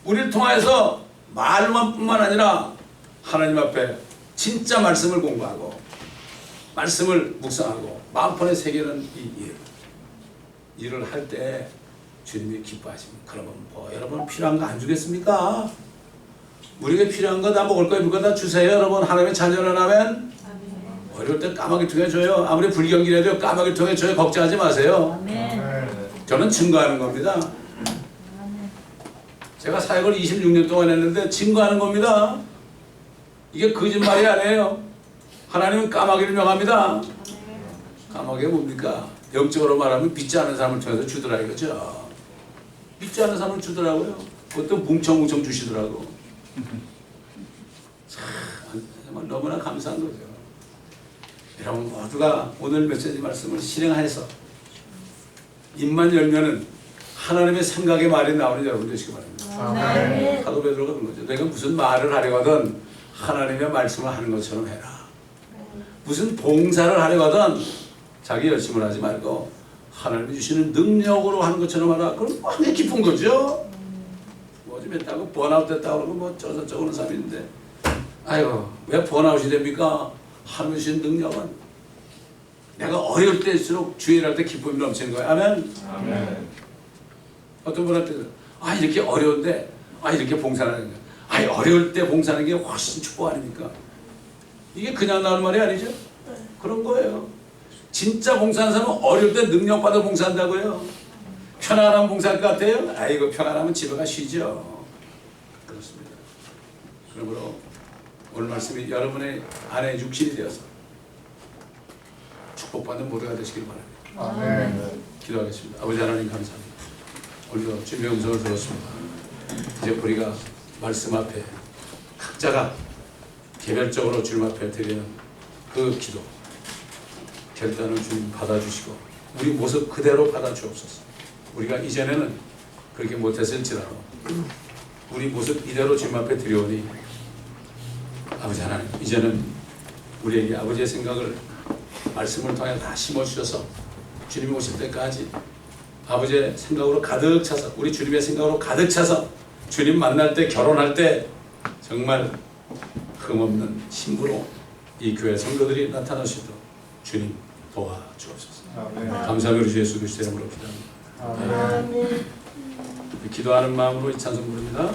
우리를 통해서 말만 뿐만 아니라 하나님 앞에 진짜 말씀을 공부하고 말씀을 묵상하고 마음판에 새기는 이 일을 할 때 주님이 기뻐하십니다. 그러면 뭐 여러분 필요한 거 안 주겠습니까? 우리에게 필요한 거 다 먹을 거 입을 거 다 주세요. 여러분 하나님의 자녀라면 어려울 때 까마귀 통해 줘요. 아무리 불경기라도 까마귀 통해 줘요. 걱정하지 마세요. 저는 증거하는 겁니다. 제가 사역을 26년 동안 했는데 증거하는 겁니다. 이게 거짓말이 아니에요. 하나님은 까마귀를 명합니다. 까마귀가 뭡니까? 영적으로 말하면 믿지 않는 사람을 통해서 주더라 이거죠. 믿지 않는 사람을 주더라고요. 그것도 뭉청뭉청 주시더라고. 참 정말 너무나 감사한 거죠. 여러분 모두가 오늘 메시지 말씀을 실행해서 입만 열면은 하나님의 생각의 말이 나오는 여러분 되시기 바랍니다. 사도 베드로가 그런 거죠. 내가 무슨 말을 하려거든 하나님의 말씀을 하는 것처럼 해라. 무슨 봉사를 하려거든 자기 열심을 하지 말고 하나님이 주시는 능력으로 하는 것처럼 하라. 그럼 완전히 기쁜 거죠. 뭐 좀 했다고 번아웃 됐다고 그러고 뭐 저쩌고는 사람이 있는데 아이고 왜 번아웃이 됩니까? 하나님 주신 능력은 내가 어려울 때일수록 주일 할 때 기쁨이 넘치는 거예요. 아멘. 어떤 분한테 이렇게 어려운데 이렇게 봉사하는 거예요. 어려울 때 봉사하는 게 훨씬 축복 아닙니까? 이게 그냥 나오는 말이 아니죠. 그런 거예요. 진짜 봉사하는 사람은 어려울 때 능력받아 봉사한다고요. 편안하면 봉사할 것 같아요? 아이고 편안하면 집에 가 쉬죠. 그렇습니다. 그러므로 오늘 말씀이 여러분의 안에 육신이 되어서 축복받는 모두가 되시길 바랍니다. 기도하겠습니다. 아버지 하나님 감사합니다. 오늘도 주님의 음성을 들었습니다. 이제 우리가 말씀 앞에 각자가 개별적으로 주님 앞에 드리는 그 기도 결단을 주님 받아주시고 우리 모습 그대로 받아주옵소서. 우리가 이전에는 그렇게 못했을지라도 우리 모습 이대로 주님 앞에 드려오니 아버지 하나님 이제는 우리에게 아버지의 생각을 말씀을 통해 다 심어주셔서 주님이 오실 때까지 아버지의 생각으로 가득 차서 우리 주님의 생각으로 가득 차서 주님 만날 때 결혼할 때 정말 흠없는 신부로 이 교회 성도들이 나타나시도록 주님 도와주옵소서. 감사하며 우리 주 예수 그리스도의 이름으로 기도합니다. 기도하는 마음으로 이 찬송 부릅니다.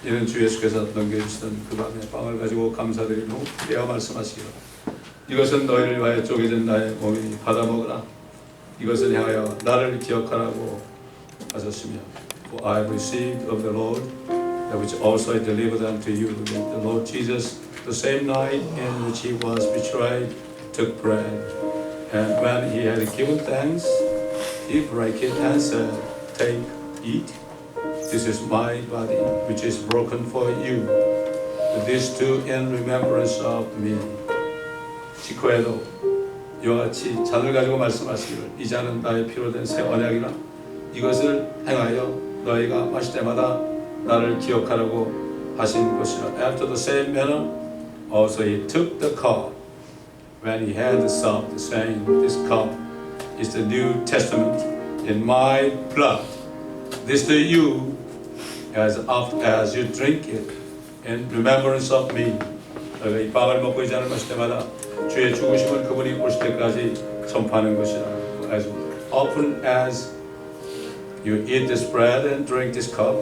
이는 주 예수께서 넘겨주시던 그 밤에 빵을 가지고 감사드리고 깨어 말씀하시기를 이것은 너희를 위하여 쪼개진 나의 몸이니 받아 먹으라. 이것을 향하여 나를 기억하라고 하셨으며 For I have received of the Lord that which also I delivered unto you, that the Lord Jesus, the same night in which he was betrayed, took bread, and when he had given thanks, he brake it and said, Take, eat. This is my body, which is broken for you. This do in remembrance of me. 직후에도 이와 같이 잔을 가지고 말씀하시기를 이 잔은 나의 피로 된 새 언약이라. 이것을 행하여 너희가 마실 때마다 나를 기억하라고 하신 것이라. After the same manner, also he took the cup when he had supped, saying, This cup is the New Testament in my blood. This do you, as oft as you drink it, in remembrance of me. 너희가 이 빵을 먹고 이 잔을 마실 때마다 주의 죽으심을 그분이 오실 때까지 선포하는 것이라. As often as you eat this bread and drink this cup,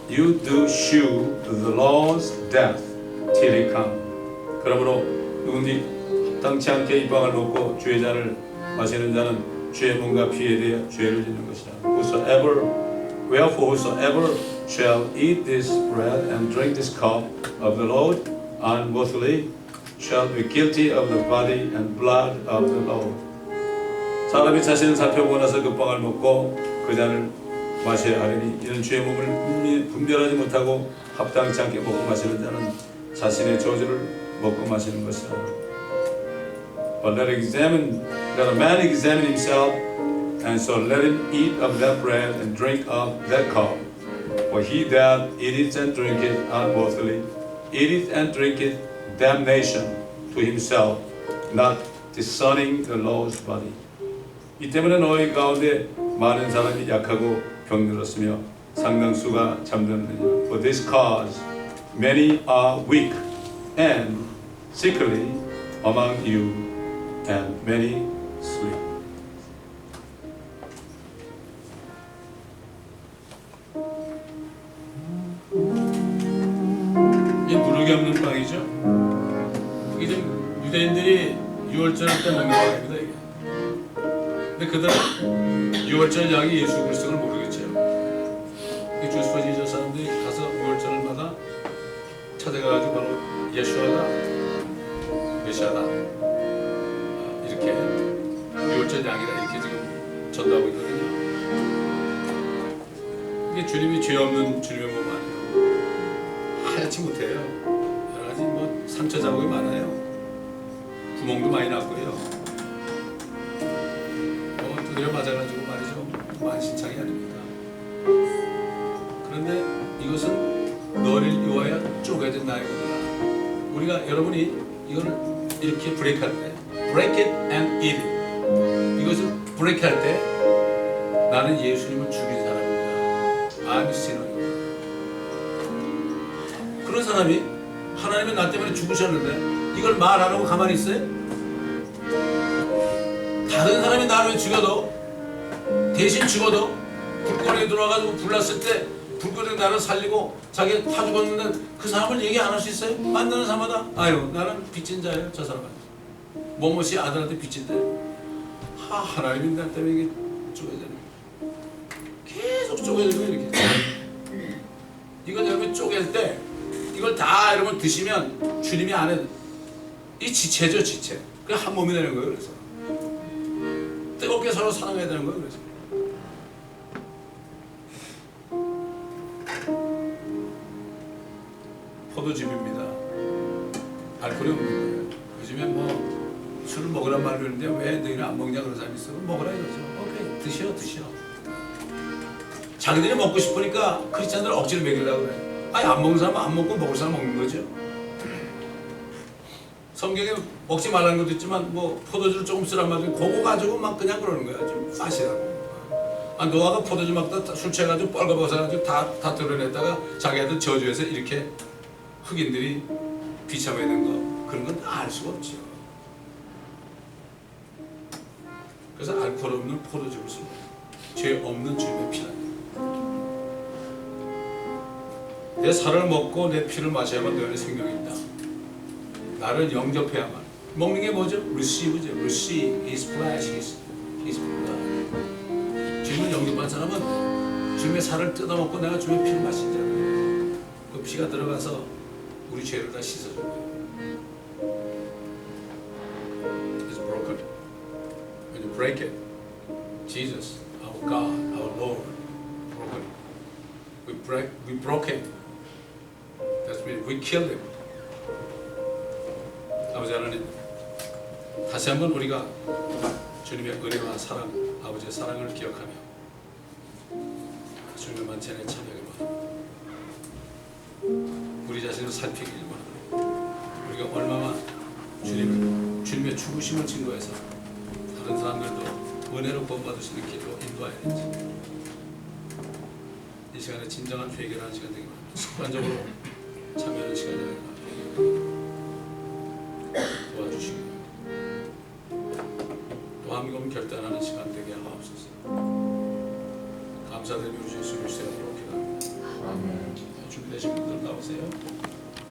you do shew the Lord's death till he come. 그러므로 누구든지 합당치 않게 이 빵을 먹고 주의 잔을 마시는 자는 주의 몸과 피에 대해 죄를 짓는 것이라. Wherefore whosoever shall eat this bread and drink this cup of the Lord unworthily shall be guilty of the body and blood of the Lord. 사람이 자신을 살펴보고 나서 그 빵을 먹고 그 잔을 마셔야 하리니 이는 주의 몸을 분별하지 못하고 합당치 않게 먹고 마시는 자는 자신의 저주를 먹고 마시는 것이라. But let a man examine himself, and so let him eat of that bread and drink of that cup. For he that eateth and drinketh unworthily eateth and drinketh damnation to himself, not discerning the Lord's body. 이 때문에 너희 가운데 많은 사람이 약하고 병들었으며 상당수가 잠들느니라. For this cause many are weak and sickly among you, and many sleep. 이 누룩이 없는 빵이죠. 이게 좀 유대인들이 6월절 때 먹는 빵입니다. 이게. 근데 그들은 6월절 양이 예수 그리스도를 모르겠죠. 이 주스퍼지저 사람들이 가서 6월절마다 찾아가가지고 바로 예수하다, 메시아다 이렇게 6월절 양이다 이렇게 지금 전도하고 있거든요. 이게 주님이 죄 없는 주님의 몸 아니에요. 하얗지 못해요. 여러 가지 뭐 상처 자국이 많아요. 구멍도 많이 났고요. 두드려 맞아가지고 말이죠. 만신창이 아닙니다. 그런데 이것은 너를 위하여 쪼개진 나의 몸이다. 우리가 여러분이 이거를 이렇게 브레이크할 때 break it and eat it. 이것을 브레이크할 때 나는 예수님을 죽인 사람입니다. I'm sinner. 그런 사람이 하나님은 나 때문에 죽으셨는데 이걸 말 안 하고 가만히 있어요? 다른 사람이 나를 죽여도 대신 죽어도 불거리에 들어와가지고 불났을 때 불거리 나를 살리고 자기 다 죽었는데 그 사람을 얘기 안 할 수 있어요? 만나는 사람마다 아유 나는 빚진 자예요. 저 사람은 뭐뭐시 아들한테 빚진 자예요. 하나님이 나 때문에 이게 쪼개지는 계속 쪼개지고 이렇게 이건 여러분 쪼갤 때 이걸 다 여러분 드시면 주님이 안에 이 지체죠 지체. 그게 한 몸이 되는 거예요. 그래서 뜨겁게 서로 사랑해야 되는 거예요. 그래서 포도즙입니다. 알코올이 없는 거예요. 요즘에 뭐 술을 먹으란 말을 하는데 왜 너희는 안 먹냐 그런 사람이 있어. 먹으라 이거죠. 오케이 드셔. 자기들이 먹고 싶으니까 크리스찬들 억지로 먹이려고 그래. 아니 안 먹는 사람은 안 먹고 먹을 사람 먹는 거죠. 성경에 먹지 말라는 것도 있지만 뭐 포도주를 조금 쓰란 말이지 그거 가지고 막 그냥 그러는 거야. 좀 마시라고. 노아가 포도주 먹다 술 취해가지고 뻘거벗어가지고 다 드러냈다가 자기한테 저주해서 이렇게 흑인들이 비참해낸 거 그런 건 다 알 수가 없죠. 그래서 알코올 없는 포도주를 쓰고 죄 없는 주님의 피라. 내 살을 먹고 내 피를 마셔야만 너희는 생명이 있다. 나를 영접해야만. 먹는 게 뭐죠? receive죠. receive his flesh, his blood. 주님을 영접한 사람은 주님의 살을 뜯어먹고 내가 주님의 피를 마시잖아요. 그 피가 들어가서 우리 죄를 다 씻어준 거예요. It's broken. When you break it, Jesus, our God, our Lord, broken. We broke him. That's mean we killed him. 아버지 하나님, 다시 한번 우리가 주님의 은혜와 사랑, 아버지의 사랑을 기억하며 주님의 만찬에 참여하기 바랍니다. 우리 자신을 살피기 바랍니다. 우리가 얼마나 주님의 죽으심을 증거해서 다른 사람들도 은혜로 구원받을 수 있는 길로 인도해야 되는지 이 시간에 진정한 회개를 하는 시간 되기 바랍니다. 습관적으로 참여하는 시간이 아니라 도와주시기 바랍니다. 또 한금 결단하는 시간 되게 하옵소서. 감사드리며 우리 예수 그리스도의 이름으로 기도합니다. 준비되신 분들 나오세요.